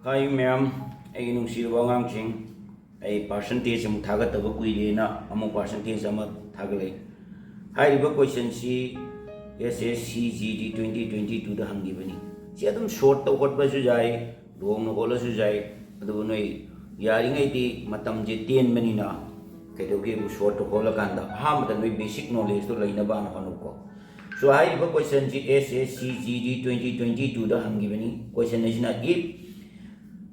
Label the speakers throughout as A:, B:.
A: Hi ma'am, I nung silwa ngang ching ay percentage mo thagat taba kuili na among percentage ama thagale. Hai riba question si SSC GD 2022 da hangi bani. Si adum short to hot ba su jai, long no bola su jai, adu noi yari ngai ti matam je 10 mani na kai do ge bu short to hola kanda. Ha matam noi basic knowledge to laina ba na hanu ko. So hai riba question si SSC GD 2022 da hangi bani. Question is na if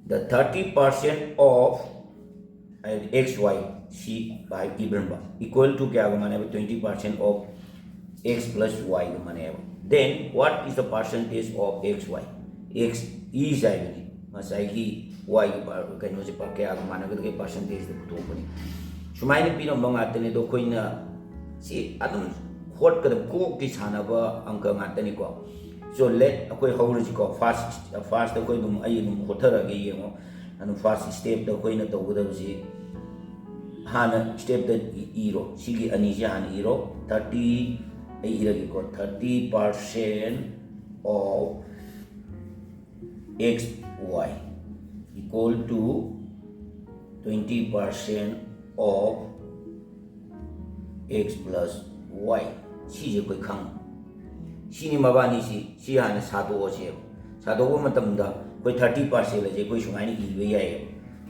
A: the 30% of xy c by given equal to क्या माने 20% of x plus y माने then what is the percentage of xy x is आएगी मसाई की y कहीं से पर क्या माने के percentage तो बनी शुमाइने पीनो मंगाते ने तो कोई ना सी अदम होट कर को की छाना बा अंक माते ने को so let कोई होर जी को fast तो कोई तुम आई तुम होटर आगे ये हो अनु first step तो कोई ना तो उधर उसी हाना step द ईरो सीगी अनीचे हाना ईरो 30 ईरो की को 30% of x y equal to 20% of x plus y सीजे कोई खांग सीनी मबानी सी हाना सातो ओचे सातो वो मतलब दा कोई 30% ले जे कोई शुमाइनी ईवे याए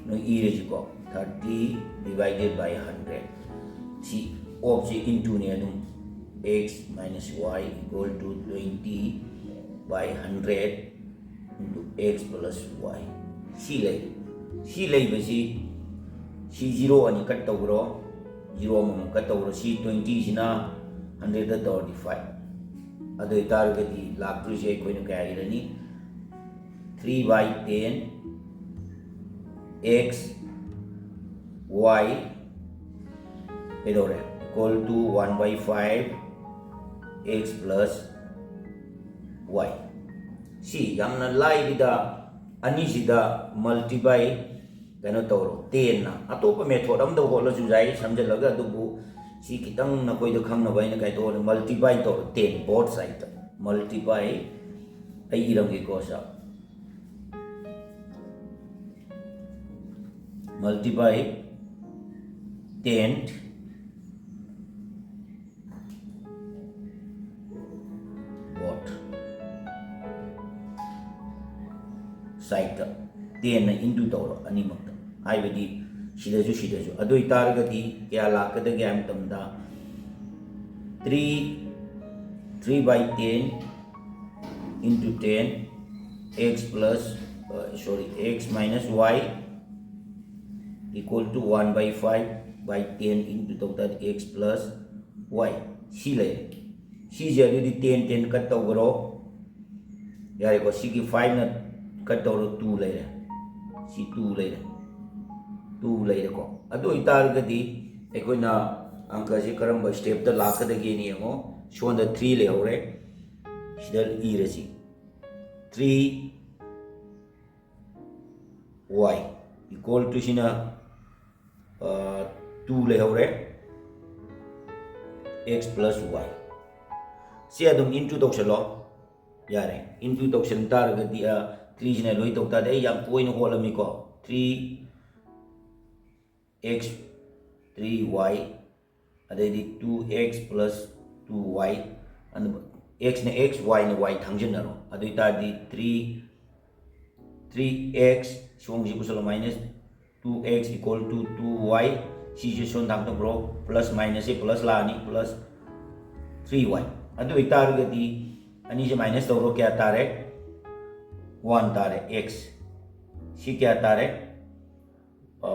A: नो ईरे जी को 30 divided by 100 C of J into ने अदुम x minus y equal to 20 by 100 into x plus y सी ले बसी सी 0 अनि कट तौरो 0 मम कट तौरो सी 20 सिना 135 अदो तारगदी लाक्टु से कोई न क्या इरनी 3 by 10 x y pedore equal to 1 by 5 x plus y si yamna lai bida ani sida multiply kano toro 10 na atopa method am do hola ju jai samjalaga dubu si kitang na koi do khang na bai na kai to multiply to 10 both side multiply ai iram ge ko sa multiply 10 both side 10 na into to ani mak ai bedi sida ju adoi targati kya lakada gam tamda 3 by 10 into 10 x plus x minus y equal to 1 by 5 by 10 into total x plus y si le si jadi di 10 kat tawro yare ko si ki 5 na kat tawro 2 le si 2 le ko ado itar gadi ekoi na angka si karamba step da lakada ge ni mo so the 3 le hore sidal e re si 3 y equal to sina 2 le hore x plus y si adum into doksalo yare into doksan tar gadi 3 jina loi tokta de yam koi no hola mi ko 3 x 3y adedi 2x plus 2y and x ne x y ne y thangjin naro adui ta di 3x song ji kusalo minus 2x equal to 2y si je son dam to bro plus minus e plus la ni plus 3y adui tar gadi ani je minus to ro kya tare 1 tare x si kya tare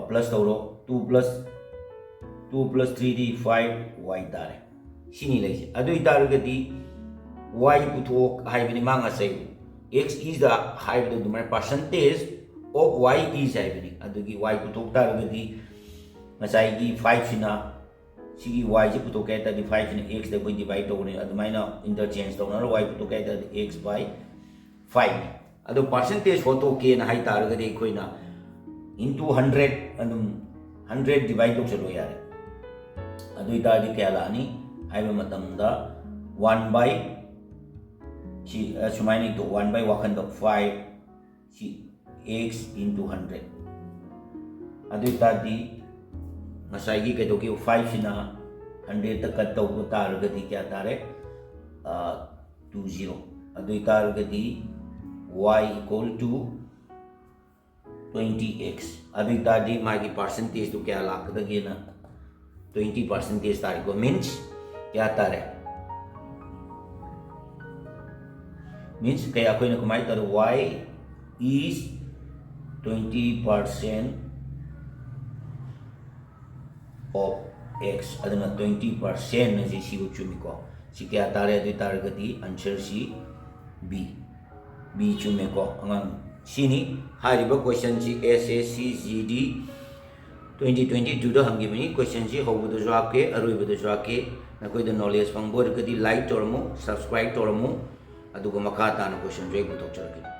A: plus to ro 2 plus 3d 5 y tare sini lai adui tar gadi y puthok haibini manga sai x is the hybrid the percentage of y is haibini adugi y puthok tar gadi masai gi 5 sina sigi y ji puthok ka ta di 5 sina x da koi divide to ne adumaina interchange to na y puthok ka ta x by 5 adu percentage photo ke na hai tar gadi koi na into 100 adum 100 divide to chalo yare adui ta di kya la ni haiba matam da 1 by si sumaini to 1 by wakan dok 5 si x into 100 adu tadi ngasai gi ke doki 5 sina 100 ta cut tau tar gadi kya tare 20 adu tar gadi y equal to 20x adu tadi magi percentage to kya lak dagi na 20% tare ko means kya tare means kaya ako na kumai tar y is 20% of x aduna 20% na si chumi ko si kaya tare adu tar gadi answer si b chumi ko angang sini hariba question si SSC GD 2022 da hangi mini question si hobu do jawab ke aroi bu do jawab ke na koi da knowledge pang bor gadi like tormo subscribe tormo aduga makha ta na question joi bu tok charki